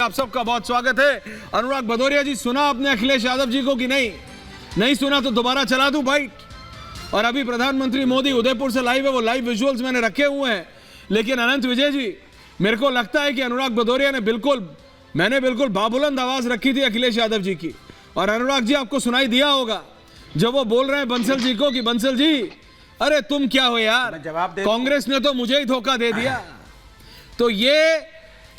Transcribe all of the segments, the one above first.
आप सबका बहुत स्वागत है। अनुराग भदौरिया जी, सुना आपने अखिलेश यादव जी को कि नहीं? नहीं सुना तो दोबारा चला दूं बाइट। और अभी प्रधानमंत्री मोदी उदयपुर से लाइव है, वो लाइव विजुअल्स मैंने रखे हुए हैं। लेकिन अनंत विजय जी, मेरे को लगता है कि अनुराग भदौरिया ने मैंने बिल्कुल बाबुलंद आवाज रखी थी अखिलेश यादव जी की। और अनुराग जी, आपको सुनाई दिया होगा जब वो बोल रहे हैं बंसल जी को कि बंसल जी, अरे तुम क्या हो यार, कांग्रेस ने तो मुझे ही धोखा दे दिया। तो ये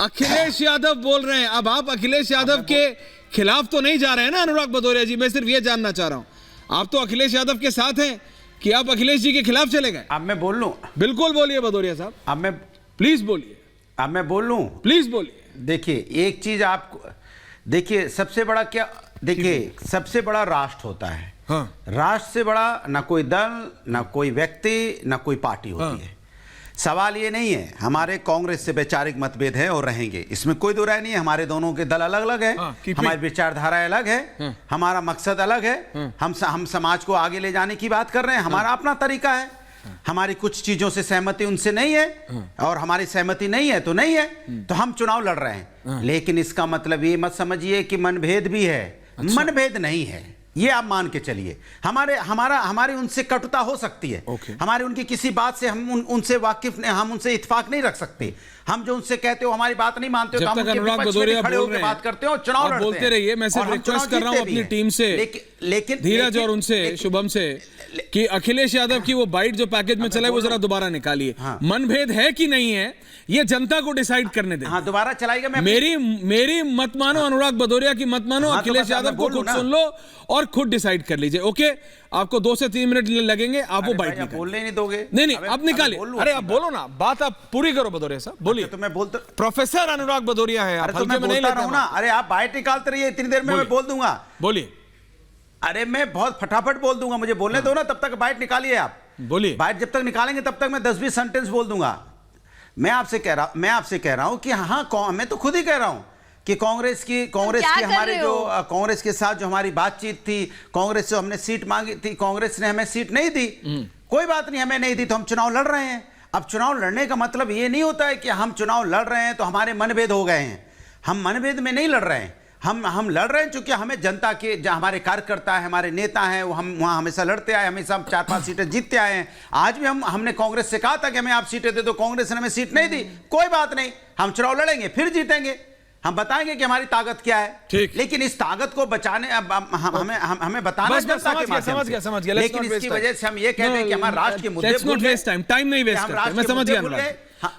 अखिलेश यादव बोल रहे हैं। अब आप अखिलेश यादव के खिलाफ तो नहीं जा रहे हैं ना अनुराग भदौरिया जी? मैं सिर्फ ये जानना चाह रहा हूं, आप तो अखिलेश यादव के साथ हैं कि आप अखिलेश जी के खिलाफ चले गए? अब मैं बोल लूं? बिल्कुल बोलिए भदौरिया साहब, अब मैं प्लीज बोलिए। अब मैं बोल लूं? प्लीज बोलिए। देखिए, एक चीज आपको देखिए, सबसे बड़ा क्या, देखिए सबसे बड़ा राष्ट्र होता है। हाँ। राष्ट्र से बड़ा ना कोई दल, ना कोई व्यक्ति, ना कोई पार्टी होती है। सवाल ये नहीं है, हमारे कांग्रेस से वैचारिक मतभेद है और रहेंगे, इसमें कोई दो राय नहीं है। हमारे दोनों के दल अलग अलग है, हमारी विचारधारा अलग है, हमारा मकसद अलग है। हम समाज को आगे ले जाने की बात कर रहे हैं, हमारा अपना तरीका है। हमारी कुछ चीजों से सहमति उनसे नहीं है और हमारी सहमति नहीं है तो नहीं है, तो हम चुनाव लड़ रहे हैं। लेकिन इसका मतलब ये मत समझिए कि मनभेद भी है। मनभेद नहीं है, ये आप मान के चलिए। हमारी उनसे कटुता हो सकती है, हमारी उनकी किसी बात से हम उनसे वाकिफ, हम उनसे इत्तेफाक नहीं रख सकते। हम जो उनसे कहते हो हमारी बात नहीं मानते हो, तो हम उनके विपक्ष में खड़े होकर बात करते हो, चुनाव लड़ते हैं। बोलते रहिए, मैं सिर्फ रिक्वेस्ट कर रहा हूं अपनी टीम से, लेकिन धीरज और उनसे, शुभम से, कि अखिलेश यादव की वो बाइट जो पैकेज में चला है वो जरा दोबारा निकालिए। मनभेद है कि नहीं है, ये जनता को डिसाइड करने दें। हाँ, दोबारा चलाएगा। मेरी मत मानो, अनुराग भदौरिया की मत मानो, अखिलेश यादव को खुद सुन लो और खुद डिसाइड कर लीजिए। ओके, आपको 2 से 3 मिनट लगेंगे, आप वो बाइट बोलने नहीं दोगे? नहीं, आप निकालिए। अरे आप बोलो ना, बात आप पूरी करो भदौरिया साहब, बोलिए। तो मैं बोलता, प्रोफेसर अनुराग भदौरिया है, तो मैं बोलता रहा हूं ना। अरे आप बाइट निकालते रहिए, इतनी देर में मैं बोल दूंगा। बोलिए। अरे मैं बहुत फटाफट बोल दूंगा, मुझे बोलने दो ना, तब तक बाइट निकालिए आप। बोलिए। बाइट जब तक निकालेंगे तब तक मैं 10-20 सेंटेंस बोल दूंगा। मैं आपसे कह रहा हूं कि हाँ, मैं तो खुद ही कह रहा हूं कि कांग्रेस की हमारे जो कांग्रेस के साथ जो हमारी बातचीत थी, कांग्रेस से हमने सीट मांगी थी, कांग्रेस ने हमें सीट नहीं दी। कोई बात नहीं, हमें नहीं दी तो हम चुनाव लड़ रहे हैं। अब चुनाव लड़ने का मतलब ये नहीं होता है कि हम चुनाव लड़ रहे हैं तो हमारे मनभेद हो गए हैं। हम मनभेद में नहीं लड़ रहे हैं, हम लड़ रहे हैं क्योंकि हमें जनता के, हमारे कार्यकर्ता है, हमारे नेता हैं, वो हम वहाँ हमेशा लड़ते आए, हमेशा हम 4-5 सीटें जीतते आए हैं। आज भी हमने कांग्रेस से कहा था कि हमें आप सीटें दे दो, कांग्रेस ने हमें सीट नहीं दी। कोई बात नहीं, हम चुनाव लड़ेंगे, फिर जीतेंगे, हम बताएंगे कि हमारी ताकत क्या है। लेकिन इस ताकत को बचाने हमें बताना जनता के माध्यम से। समझ गया। लेकिन इसकी वजह से हम ये कहते हैं कि हमारे राष्ट्र के मुद्दे टाइम नहीं वेस्ट करते। मैं समझ गया।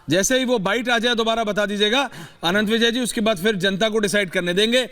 जैसे ही वो बाइट आ जाए दोबारा बता दीजिएगा अनंत विजय जी, उसके बाद फिर जनता को डिसाइड करने देंगे।